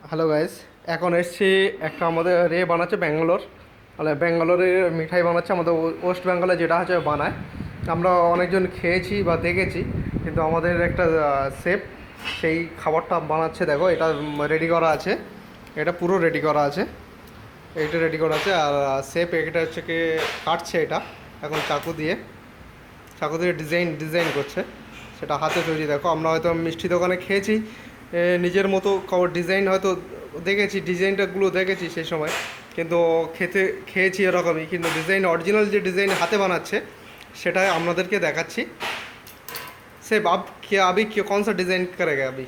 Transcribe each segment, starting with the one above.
Hello guys, এখন এসছি একটা আমাদের বানাচ্ছে ব্যাঙ্গালোর, মানে ব্যাঙ্গালোরে মিঠাই বানাচ্ছে আমাদের ওয়েস্ট বেঙ্গলে যেটা হচ্ছে বানায়। আমরা অনেকজন খেয়েছি বা দেখেছি, কিন্তু আমাদের একটা শেফ সেই খাবারটা বানাচ্ছে। দেখো, এটা রেডি করা আছে, এটা পুরো রেডি করা আছে, এইটা রেডি করা আছে। আর শেফ এটা হচ্ছে কি কাটছে এটা এখন চাকু দিয়ে ডিজাইন ডিজাইন করছে, সেটা হাতে তৈরি। দেখো, আমরা হয়তো মিষ্টি দোকানে খেয়েছি, নিজের মতো ডিজাইন হয়তো দেখেছি, ডিজাইনটাগুলো দেখেছি সেই সময়, কিন্তু খেয়েছি এরকমই, কিন্তু ডিজাইন অরিজিনাল যে ডিজাইন হাতে বানাচ্ছে সেটাই আপনাদেরকে দেখাচ্ছি। সে अब क्या अभी क्यों कौन सा डिज़ाइन करेगा अभी,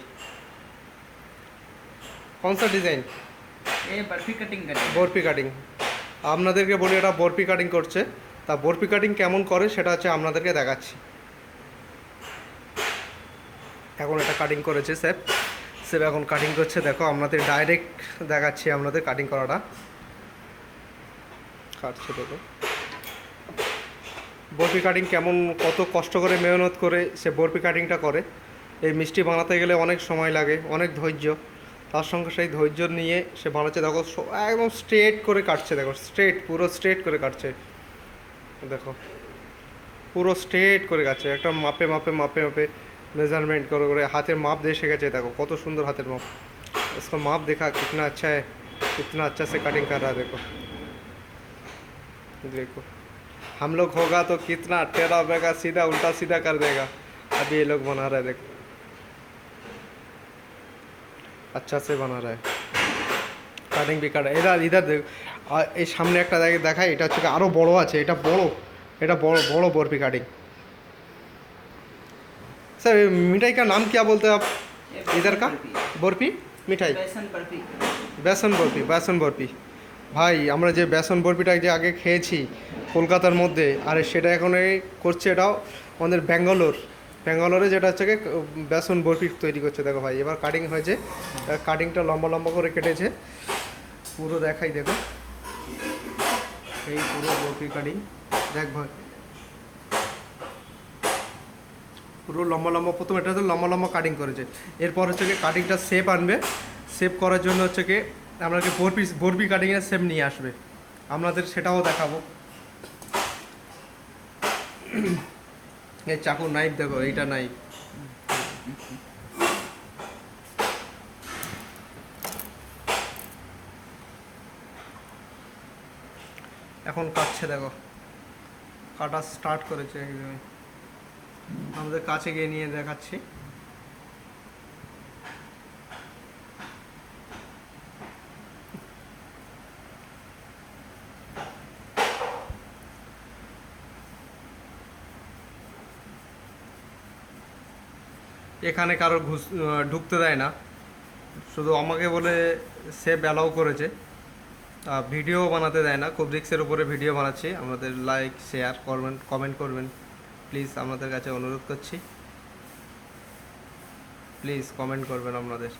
कौन सा डिज़ाइन? ये बर्फी कटिंग करेंगे। বরফি কাটিং। আপনাদেরকে বলি, এটা বরফি কাটিং করছে। তা বরফি কাটিং কেমন করে সেটা হচ্ছে আপনাদেরকে দেখাচ্ছি। এখন এটা কাটিং করেছে স্যার, স্যার এখন কাটিং করছে। দেখো, আপনাদের ডাইরেক্ট দেখাচ্ছি আপনাদের কাটিং করাটা। কাটছে, দেখো বরফি কাটিং কেমন, কত কষ্ট করে মেহনত করে সে বরফি কাটিংটা করে। এই মিষ্টি বানাতে গেলে অনেক সময় লাগে, অনেক ধৈর্য, তার সঙ্গে সেই ধৈর্য নিয়ে সে বানাচ্ছে। দেখো, একদম স্ট্রেট করে কাটছে, দেখো স্ট্রেট, পুরো স্ট্রেট করে কাটছে। দেখো, পুরো স্ট্রেট করে কাটছে, একটা মাপে মাপে মাপে মাপে मेजरमेंट করে করে হাতের মাপ দিয়ে শিখেছে। দেখো কত সুন্দর হাতের মাপ, इसका माप देखा कितना अच्छा है, कितना अच्छा से कटिंग कर रहा है। देखो देखो, हम लोग होगा तो कितना टेढ़ा बेगा, सीधा उल्टा सीधा कर देगा। अभी ये लोग बना रहे हैं, देखो अच्छा से बना रहा है, কাটিং বি কাটা। এরা ইধার দেখ, এই সামনে একটা দেখায়, এটা হচ্ছে আরও বড় আছে, এটা বড়, এটা বড় বড় বরফি কাটিং। सर मिठाई का नाम क्या बोलते हैं आप इधर का? বরফি মিঠাই, बेसन बर्फी। বেসন বরফি। ভাই, আমরা যে বেসন বরফিটা যে আগে খেয়েছি কলকাতার মধ্যে, আর সেটা এখন এই করছে, এটাও আমাদের ব্যাঙ্গালোরে যেটা হচ্ছে কি বেসন বরফি তৈরি করছে। দেখো ভাই, এবার কাটিং হয়েছে, কাটিংটা লম্বা লম্বা করে কেটেছে, পুরো দেখাই। দেখো এই পুরো বরফি কাটিং, দেখ ভাই পুরো লম্বা লম্বা, প্রথম এটা তো লম্বা লম্বা কাটিং করেছে। এরপর হচ্ছে কি কাটিংটা শেপ আনবে, শেপ করার জন্য হচ্ছে কি আপনাকে বরফি কাটিংয়ের শেপ নিয়ে আসবে, আপনাদের সেটাও দেখাবো। এই চাকু নাইফ, দেখো এইটা নাইফ, এখন কাটছে। দেখো কাটা স্টার্ট করেছে একদমই, আমাদের কাছে গিয়ে নিয়ে দেখাচ্ছি। এখানে কারো ঢুকতে দেয় না, শুধু আমাকে বলে সে অ্যালাউ করেছে, ভিডিও বানাতে দেয় না। খুব রিক্সের উপরে ভিডিও বানাচ্ছি, আমাদের লাইক শেয়ার করবেন, কমেন্ট করবেন প্লিজ, আপনাদের কাছে অনুরোধ করছি, প্লিজ কমেন্ট করবেন আপনাদের।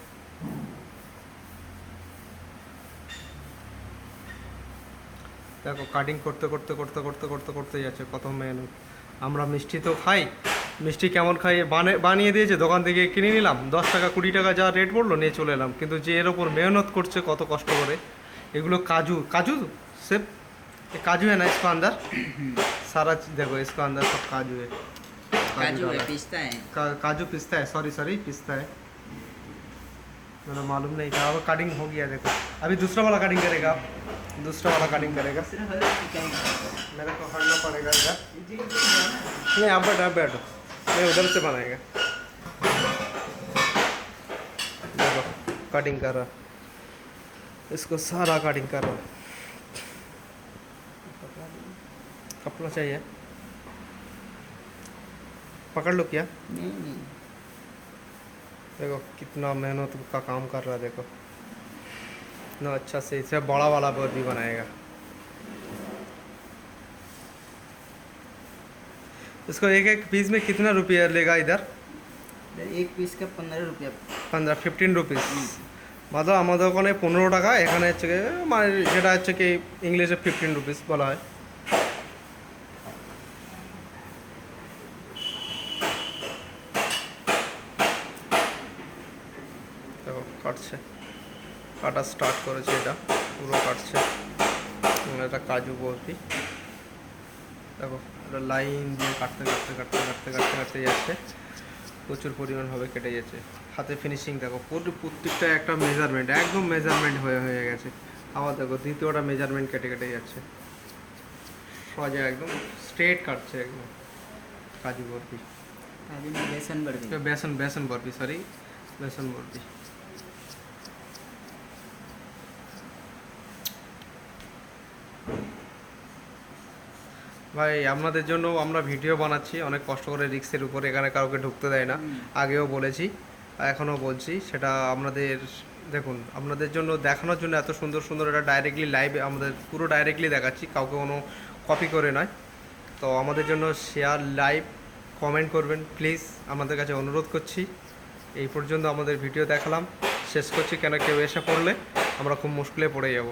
দেখো কাটিং করতে করতে করতে করতে করতে করতে যাচ্ছে, কত মেহনত। আমরা মিষ্টি তো খাই, মিষ্টি কেমন খাই, বানিয়ে দিয়েছে দোকান থেকে, কিনে নিলাম, 10 টাকা 20 টাকা যা রেট পড়লো নিয়ে চলে এলাম। কিন্তু যে এর ওপর মেহনত করছে কত কষ্ট করে, এগুলো কাজু काजू सिर्फ ये काजू है ना इसका अंदर, सारा देखो इसका अंदर सब काजू है, काजू है, डाला पिस्ता है। काजू पिस्ता है, सॉरी पिस्ता है, मैंने मालूम नहीं था। अब कटिंग हो गया, देखो अभी दूसरा वाला कटिंग करेगा, आप दूसरा वाला कटिंग करेगा, मेरे को हटना पड़ेगा इधर। नहीं आप बैठो, मैं उधर से बनाएगा। देखो कटिंग कर रहा, इसको सारा कटिंग कर रहा। कपड़ा चाहिए, पकड़ लो क्या। नहीं। देखो कितना मेहनत का काम कर रहा है, देखो इतना अच्छा से इसे बड़ा वाला बोर्ड भी बनाएगा। इसको एक एक पीस में कितना रुपया लेगा इधर? एक पीस का 15 रुपया। 15 रुपीस, मतलब আমাদের ওখানে 15 টাকা, এখানে হচ্ছে কি মানে যেটা হচ্ছে কি ইংলিশে 15 রুপিস বলা হয়। দেখো কাটছে, কাটা স্টার্ট করেছে, এটা পুরো কাটছে। এটা কাজু বরফি, দেখো এটা লাইন দিয়ে কাটতে কাটতে কাটতে কাটতে কাটতে কাটতে যাচ্ছে, প্রচুর পরিমাণভাবে কেটে যাচ্ছে। হাতে ফিনিশিং দেখো, প্রত্যেকটা একটা মেজারমেন্ট, একদম মেজারমেন্ট হয়ে গেছে। আবার দেখো দ্বিতীয়টা মেজারমেন্ট কেটে কেটে যাচ্ছে, সোজা একদম স্ট্রেট কাটছে একদম কাজু বরফি। काजू में बेसन बर्फी। বেসন বেসন বরফি, সরি বেসন বরফি। ভাই আপনাদের জন্য আমরা ভিডিও বানাচ্ছি অনেক কষ্ট করে, রিক্সের উপর, এখানে কাউকে ঢুকতে দেয় না। আগেও বলেছি, এখনও বলছি, সেটা আপনাদের দেখুন, আপনাদের জন্য দেখানোর জন্য এত সুন্দর সুন্দর এটা ডাইরেক্টলি লাইভ, আমাদের পুরো ডাইরেক্টলি দেখাচ্ছি, কাউকে কোনো কপি করে নয়। তো আমাদের জন্য শেয়ার, লাইভ, কমেন্ট করবেন প্লিজ, আমাদের কাছে অনুরোধ করছি। এই পর্যন্ত আমাদের ভিডিও দেখালাম, শেষ করছি, কেন কেউ এসে পড়লে আমরা খুব মুশকিলে পড়ে যাব।